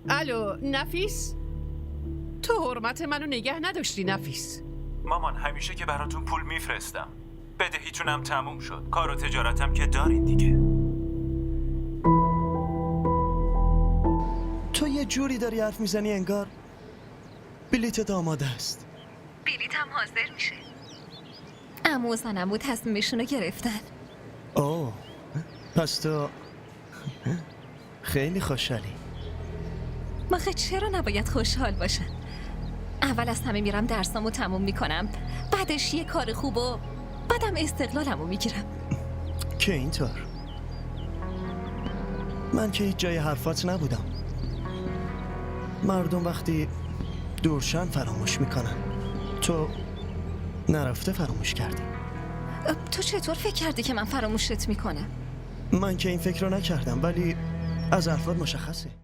الو نفیس؟ تو حرمت منو نگه نداشتی نفیس. مامان همیشه که براتون پول میفرستم. بدهیتونم تموم شد. کار و تجارتم که دارین دیگه. تو یه جوری داری حرف میزنی انگار بلیتت آماده است. بلیتم حاضر میشه. عمو و زنمو تصمیمشونو گرفتن. اوه، پس تو خیلی خوشحالی. مخه چرا نباید خوشحال باشم؟ اول از همه میرم درسامو تموم میکنم، بعدش یه کار خوب و بعدم استقلالمو میگیرم. که اینطور؟ من که هیچ جای حرفات نبودم. مردم وقتی دورشن فراموش میکنن، تو نرفته فراموش کردی. تو چطور فکر کردی که من فراموشت میکنم؟ من که این فکر رو نکردم، ولی از حرفات مشخصه.